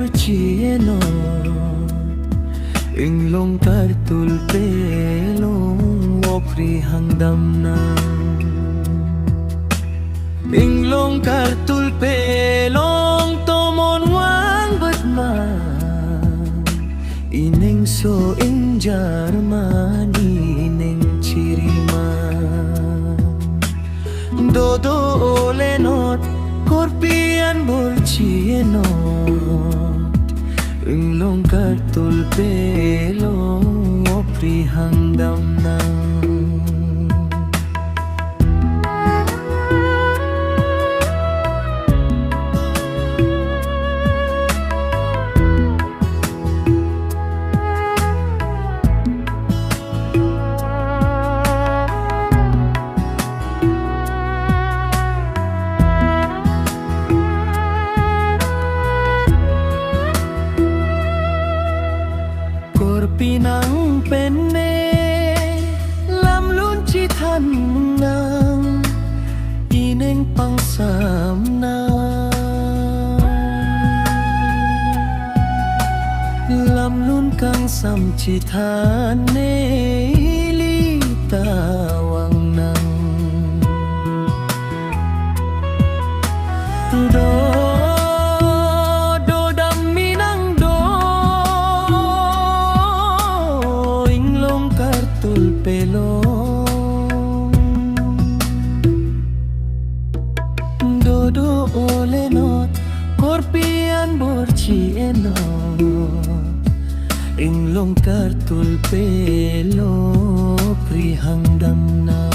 borcieno Inglong kartul pelong Wopri hangdam na Inglong kartul pelong Tomon wang batman Ining so injarman Ining chirima Dodo olenot Korpian borcienot Inglong kartul pelong Wopri hangdam na Pinang penne lam lunci than nang ineng pangsam na lam lun kang sam chi than ne li tawang nang do Dodo olenot Korpian borcienot Inglong kartul pelo Prihangdam na